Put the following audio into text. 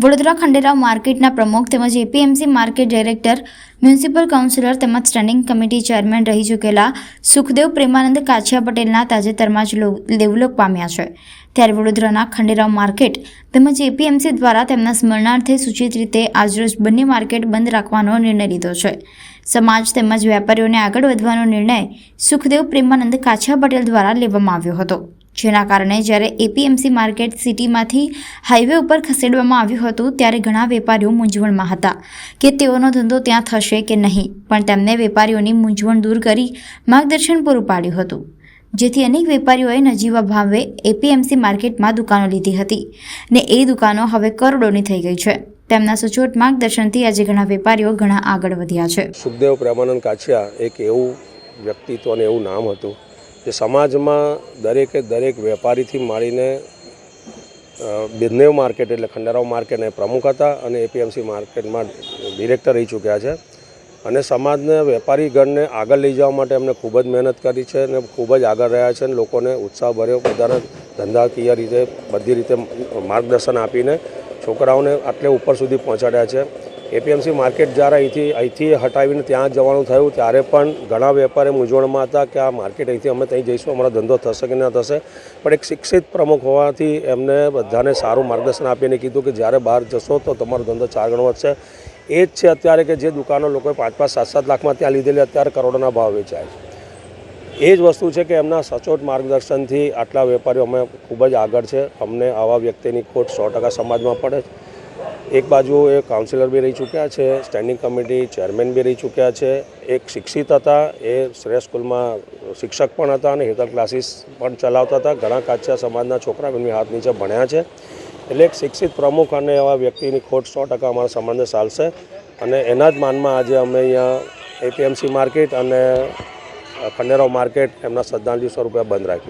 વડોદરા ખંડેરાવ માર્કેટના પ્રમુખ તેમજ APMC market director, municipal councillor તેમજ સ્ટેન્ડિંગ કમિટી ચેરમેન રહી ચૂકેલા સુખદેવ પ્રેમાનંદ કાછિયા પટેલના તાજેતરમાં જ દેવલોક પામ્યા છે। ત્યારે વડોદરાના ખંડેરાવ માર્કેટ તેમજ એપીએમસી દ્વારા તેમના સ્મરણાર્થે સૂચિત રીતે આજરોજ બંને માર્કેટ બંધ રાખવાનો નિર્ણય લીધો છે। સમાજ તેમજ વેપારીઓને આગળ વધવાનો નિર્ણય સુખદેવ પ્રેમાનંદ કાછિયા પટેલ દ્વારા લેવામાં આવ્યો હતો, જેના કારણે જ્યારે એપીએમસી માર્કેટ સિટીમાંથી હાઈવે ઉપર ખસેડવામાં આવ્યું હતું ત્યારે ઘણા વેપારીઓ મૂંઝવણમાં હતા કે તેઓનો ધંધો ત્યાં થશે કે નહીં, પણ તેમને વેપારીઓની મૂંઝવણ દૂર કરી માર્ગદર્શન પૂરું પાડ્યું હતું, જેથી અનેક વેપારીઓએ નજીવા ભાવે એપીએમસી માર્કેટમાં દુકાનો લીધી હતી ને એ દુકાનો હવે કરોડોની થઈ ગઈ છે। તેમના સચોટ માર્ગદર્શનથી આજે ઘણા વેપારીઓ ઘણા આગળ વધ્યા છે। સુખદેવ પ્રેમાનંદ કાછિયા એક એવું વ્યક્તિત્વ અને એવું નામ હતું જે સમાજમાં દરેકે દરેક વેપારીથી માંડીને બિઝનેસ માર્કેટ એટલે ખંડેરાવ માર્કેટના પ્રમુખ હતા અને એપીએમસી માર્કેટમાં ડિરેક્ટર રહી ચૂક્યા છે અને સમાજને વેપારીગણને આગળ લઈ જવા માટે એમને ખૂબ જ મહેનત કરી છે અને ખૂબ જ આગળ રહ્યા છે અને લોકોને ઉત્સાહભર્યો બધાને ધંધાકીય રીતે બધી રીતે માર્ગદર્શન આપીને છોકરાઓને આટલે ઉપર સુધી પહોંચાડ્યા છે। એપીએમસી માર્કેટ જ્યારે અહીંથી હટાવીને ત્યાં જવાનું થયું ત્યારે પણ ઘણા વેપારી મૂંઝવણમાં હતા કે આ માર્કેટ અહીંથી અમે ત્યાં જઈશું, અમારો ધંધો થશે કે ન થશે, પણ એક શિક્ષિત પ્રમુખ હોવાથી એમને બધાને સારું માર્ગદર્શન આપીને કીધું કે જ્યારે બહાર જશો તો તમારો ધંધો 4 ગણો વધશે। એ જ છે અત્યારે કે જે દુકાનો લોકોએ 5-5, 7-7 લાખમાં ત્યાં લીધેલી અત્યારે કરોડોના ભાવ વેચાય છે। એ જ વસ્તુ છે કે એમના સચોટ માર્ગદર્શનથી આટલા વેપારીઓ અમે ખૂબ જ આગળ છે। અમને આવા વ્યક્તિની ખોટ 100% સમાજમાં પડે છે। એક બાજુ એ કાઉન્સિલર બી રહી ચૂક્યા છે, સ્ટેન્ડિંગ કમિટી ચેરમેન બી રહી ચૂક્યા છે, એક શિક્ષિત હતા, એ શ્રેષ્ઠ સ્કૂલમાં શિક્ષક પણ હતા અને હેતલ ક્લાસીસ પણ ચલાવતા હતા, ઘણા કાચા સમાજના છોકરા એમની હાથ નીચે ભણ્યા છે। એટલે એક શિક્ષિત પ્રમુખ અને એવા વ્યક્તિની ખોટ 100% અમારા સમાજને ચાલશે અને એના જ માનમાં આજે અમે અહીંયા એપીએમસી માર્કેટ અને ખંડેરાવ માર્કેટ એમના શ્રદ્ધાંજલિ સ્વરૂપે બંધ રાખ્યું।